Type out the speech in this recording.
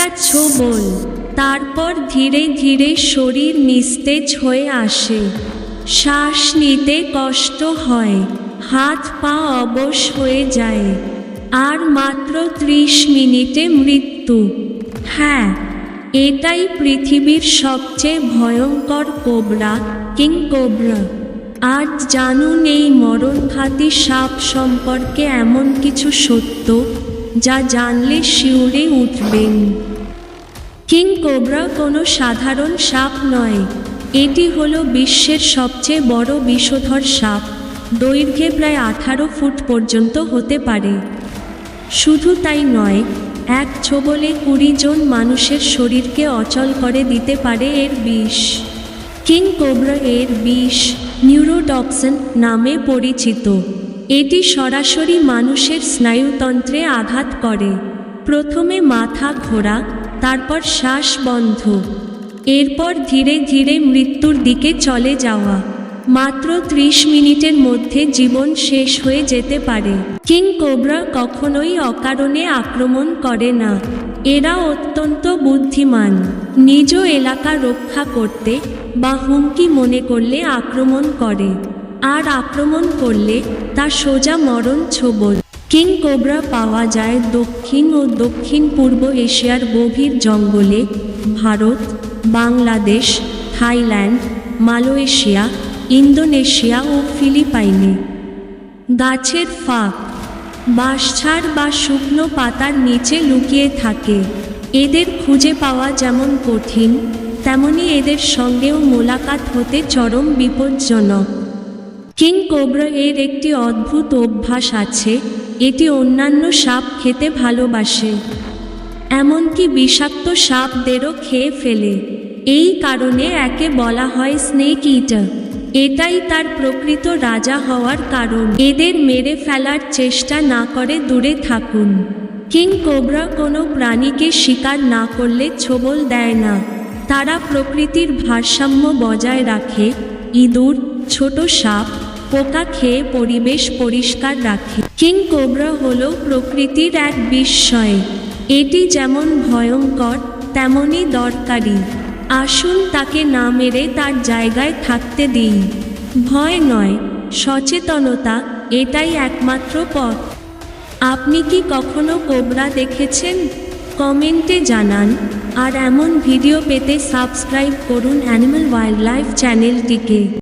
একটা ছোবল, তারপর ধীরে ধীরে শরীর নিস্তেজ হয়ে আসে। শ্বাস নিতে কষ্ট হয়, হাত পা অবশ হয়ে যায়, আর মাত্র 30 মিনিটে মৃত্যু। হ্যাঁ, এটাই পৃথিবীর সবচেয়ে ভয়ঙ্কর কোবরা, কিং কোবরা। আজ জানুন এই মরণঘাতী সাপ সম্পর্কে এমন কিছু সত্য যা জানলে শিউরে উঠবেন। কিং কোবরা কোনো সাধারণ সাপ নয়, এটি হলো বিশ্বের সবচেয়ে বড় বিষধর সাপ। দৈর্ঘ্যে প্রায় 18 ফুট পর্যন্ত হতে পারে। শুধু তাই নয়, এক ছোবলে 20 জন মানুষের শরীরকে অচল করে দিতে পারে এর বিষ। কিং কোবরা এর বিষ নিউরোটক্সিন নামে পরিচিত। এটি সরাসরি মানুষের স্নায়ুতন্ত্রে আঘাত করে, প্রথমে মাথা ঘোরা, তারপর শ্বাস বন্ধ, এরপর ধীরে ধীরে মৃত্যুর দিকে চলে যাওয়া। মাত্র 30 মিনিটের মধ্যে জীবন শেষ হয়ে যেতে পারে। কিং কোবরা কখনোই অকারণে আক্রমণ করে না। এরা অত্যন্ত বুদ্ধিমান, নিজ এলাকা রক্ষা করতে বা হুমকি মনে করলে আক্রমণ করে, আর আক্রমণ করলে তা সোজা মরণ ছোবল। কিং কোবরা পাওয়া যায় দক্ষিণ ও দক্ষিণ পূর্ব এশিয়ার গভীর জঙ্গলে, Bharat, Bangladesh, Thailand, Malaysia, Indonesia ও ফিলিপাইনে। গাছের ফাঁক, বাঁশঝাড় বা শুকনো পাতার নিচে লুকিয়ে থাকে। এদের খুঁজে পাওয়া যেমন কঠিন, তেমনি এদের সঙ্গেও মোলাকাত হতে চরম বিপজ্জনক। কিং কোবরা এর একটি অদ্ভুত অভ্যাস আছে, এটি অন্যান্য সাপ খেতে ভালোবাসে, এমনকি বিষাক্ত সাপদেরও খেয়ে ফেলে। এই কারণে একে বলা হয় স্নেক ইটার। এটাই তার প্রকৃত রাজা হওয়ার কারণ। এদের মেরে ফেলার চেষ্টা না করে দূরে থাকুন। কিং কোবরা কোনো প্রাণীকে শিকার না করলে ছোবল দেয় না। তারা প্রকৃতির ভারসাম্য বজায় রাখে, ইঁদুর, ছোট সাপ, পোকা খেয়ে পরিবেশ পরিষ্কার রাখে। কিং কোবরা হলো প্রকৃতির এক বিস্ময়। এটি যেমন ভয়ঙ্কর, তেমনই দরকারি। আসুন তাকে না মেরে তার জায়গায় থাকতে দিই। ভয় নয়, সচেতনতা, এটাই একমাত্র পথ। আপনি কি কখনো কোবরা দেখেছেন? কমেন্টে জানান। আর এমন ভিডিও পেতে সাবস্ক্রাইব করুন অ্যানিমাল ওয়াইল্ড লাইফ চ্যানেলটিকে।